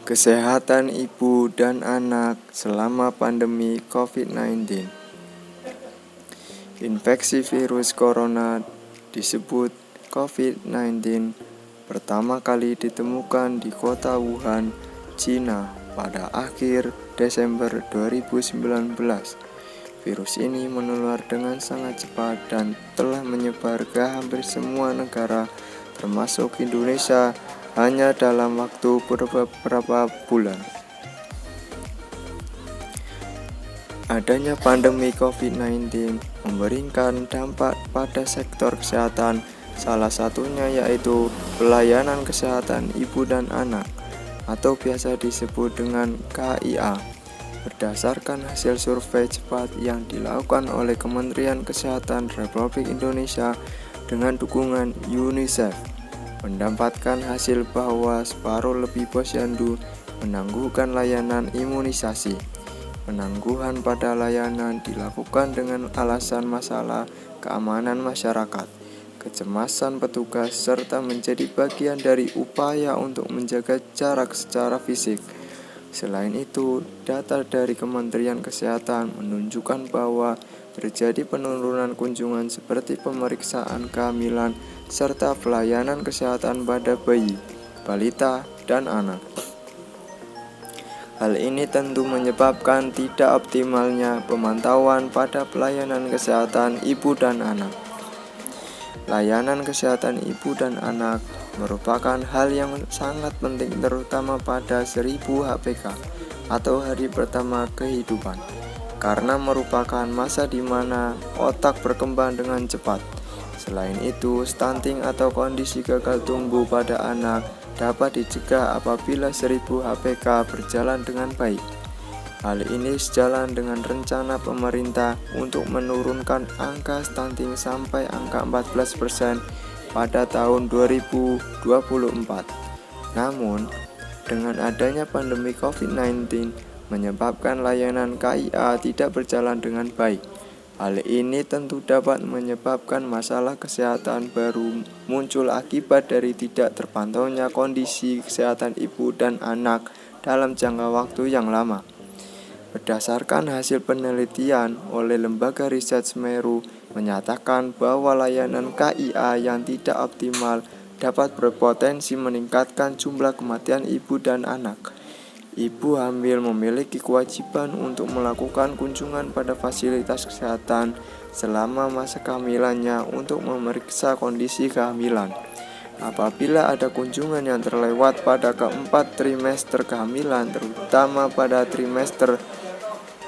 Kesehatan ibu dan anak selama pandemi COVID-19. Infeksi virus corona disebut COVID-19 pertama kali ditemukan di kota Wuhan, Cina pada akhir Desember 2019. Virus ini menular dengan sangat cepat dan telah menyebar ke hampir semua negara termasuk Indonesia hanya dalam waktu beberapa bulan. Adanya pandemi COVID-19 memberikan dampak pada sektor kesehatan, salah satunya yaitu pelayanan kesehatan ibu dan anak atau biasa disebut dengan KIA. Berdasarkan hasil survei cepat yang dilakukan oleh Kementerian Kesehatan Republik Indonesia dengan dukungan UNICEF, mendapatkan hasil bahwa separuh lebih posyandu menangguhkan layanan imunisasi. Penangguhan pada layanan dilakukan dengan alasan masalah keamanan masyarakat, kecemasan petugas, serta menjadi bagian dari upaya untuk menjaga jarak secara fisik. Selain itu, data dari Kementerian Kesehatan menunjukkan bahwa terjadi penurunan kunjungan seperti pemeriksaan kehamilan serta pelayanan kesehatan pada bayi, balita, dan anak. Hal ini tentu menyebabkan tidak optimalnya pemantauan pada pelayanan kesehatan ibu dan anak. Layanan kesehatan ibu dan anak merupakan hal yang sangat penting terutama pada 1000 HPK atau hari pertama kehidupan, karena merupakan masa di mana otak berkembang dengan cepat. Selain itu, stunting atau kondisi gagal tumbuh pada anak dapat dicegah apabila 1000 HPK berjalan dengan baik. Hal ini sejalan dengan rencana pemerintah untuk menurunkan angka stunting sampai angka 14% pada tahun 2024. Namun, dengan adanya pandemi COVID-19 menyebabkan layanan KIA tidak berjalan dengan baik. Hal ini tentu dapat menyebabkan masalah kesehatan baru muncul akibat dari tidak terpantaunya kondisi kesehatan ibu dan anak dalam jangka waktu yang lama. Berdasarkan hasil penelitian oleh Lembaga Riset Semeru menyatakan bahwa layanan KIA yang tidak optimal dapat berpotensi meningkatkan jumlah kematian ibu dan anak. Ibu hamil memiliki kewajiban untuk melakukan kunjungan pada fasilitas kesehatan selama masa kehamilannya untuk memeriksa kondisi kehamilan. Apabila ada kunjungan yang terlewat pada keempat trimester kehamilan, terutama pada trimester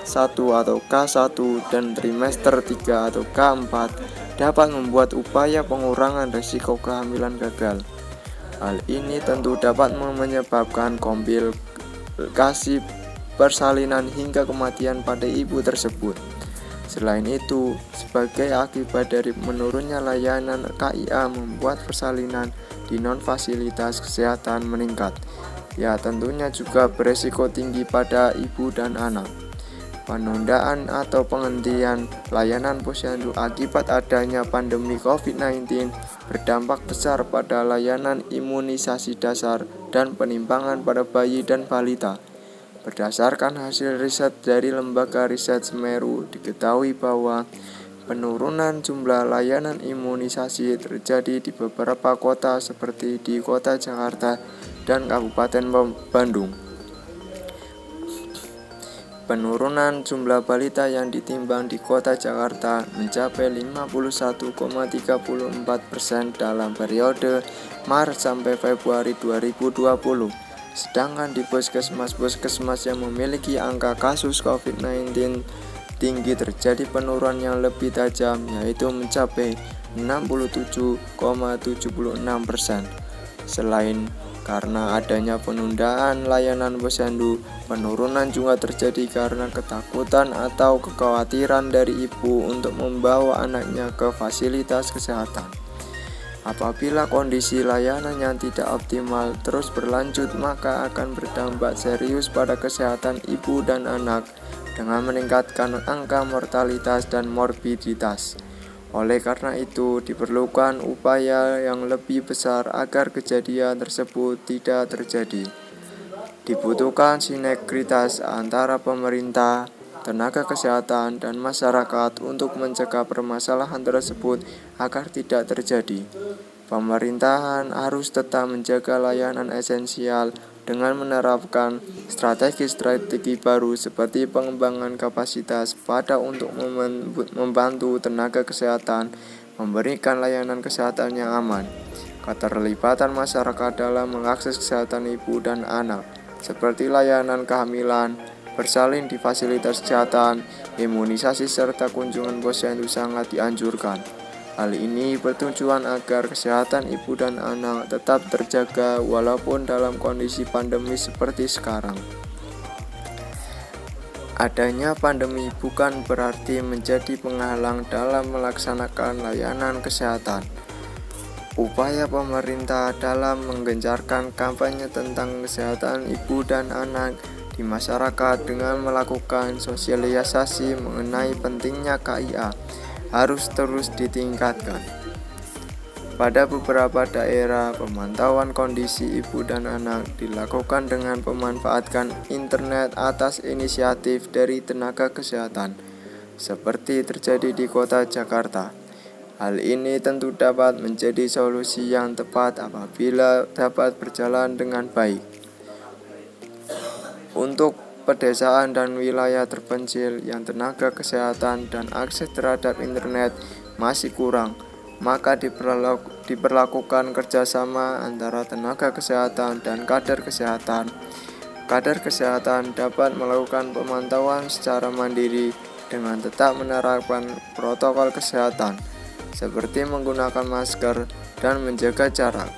1 atau K1 dan trimester 3 atau K4, dapat membuat upaya pengurangan risiko kehamilan gagal. Hal ini tentu dapat menyebabkan komplikasi persalinan hingga kematian pada ibu tersebut. Selain itu, sebagai akibat dari menurunnya layanan KIA membuat persalinan di non-fasilitas kesehatan meningkat. Ya, tentunya juga beresiko tinggi pada ibu dan anak. Penundaan atau penghentian layanan posyandu akibat adanya pandemi COVID-19 berdampak besar pada layanan imunisasi dasar dan penimbangan pada bayi dan balita. Berdasarkan hasil riset dari Lembaga Riset Semeru, diketahui bahwa penurunan jumlah layanan imunisasi terjadi di beberapa kota seperti di Kota Jakarta dan Kabupaten Bandung. Penurunan jumlah balita yang ditimbang di Kota Jakarta mencapai 51,34% dalam periode Maret sampai Februari 2020. Sedangkan di puskesmas-puskesmas yang memiliki angka kasus COVID-19 tinggi terjadi penurunan yang lebih tajam, yaitu mencapai 67,76%. Selain karena adanya penundaan layanan posyandu, penurunan juga terjadi karena ketakutan atau kekhawatiran dari ibu untuk membawa anaknya ke fasilitas kesehatan. Apabila kondisi layanan yang tidak optimal terus berlanjut, maka akan berdampak serius pada kesehatan ibu dan anak dengan meningkatkan angka mortalitas dan morbiditas. Oleh karena itu, diperlukan upaya yang lebih besar agar kejadian tersebut tidak terjadi. Dibutuhkan sinergitas antara pemerintah, tenaga kesehatan, dan masyarakat untuk mencegah permasalahan tersebut agar tidak terjadi. Pemerintahan harus tetap menjaga layanan esensial dengan menerapkan strategi-strategi baru seperti pengembangan kapasitas pada untuk membantu tenaga kesehatan memberikan layanan kesehatan yang aman. Keterlibatan masyarakat dalam mengakses kesehatan ibu dan anak, seperti layanan kehamilan, bersalin di fasilitas kesehatan, imunisasi, serta kunjungan posyandu sangat dianjurkan. Hal ini bertujuan agar kesehatan ibu dan anak tetap terjaga walaupun dalam kondisi pandemi seperti sekarang. Adanya pandemi bukan berarti menjadi penghalang dalam melaksanakan layanan kesehatan. Upaya pemerintah dalam menggencarkan kampanye tentang kesehatan ibu dan anak di masyarakat dengan melakukan sosialisasi mengenai pentingnya KIA harus terus ditingkatkan. Pada beberapa daerah, pemantauan kondisi ibu dan anak dilakukan dengan memanfaatkan internet atas inisiatif dari tenaga kesehatan, seperti terjadi di kota Jakarta. Hal ini tentu dapat menjadi solusi yang tepat apabila dapat berjalan dengan baik. Untuk pedesaan dan wilayah terpencil yang tenaga kesehatan dan akses terhadap internet masih kurang, maka diperlakukan kerjasama antara tenaga kesehatan dan kader kesehatan. Kader kesehatan dapat melakukan pemantauan secara mandiri dengan tetap menerapkan protokol kesehatan, seperti menggunakan masker dan menjaga jarak.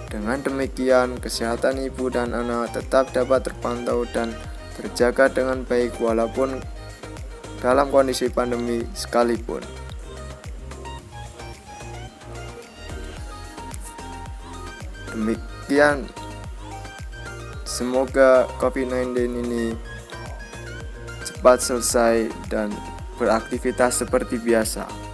Dengan demikian, kesehatan ibu dan anak tetap dapat terpantau dan terjaga dengan baik walaupun dalam kondisi pandemi sekalipun. Demikian, semoga COVID-19 ini cepat selesai dan beraktivitas seperti biasa.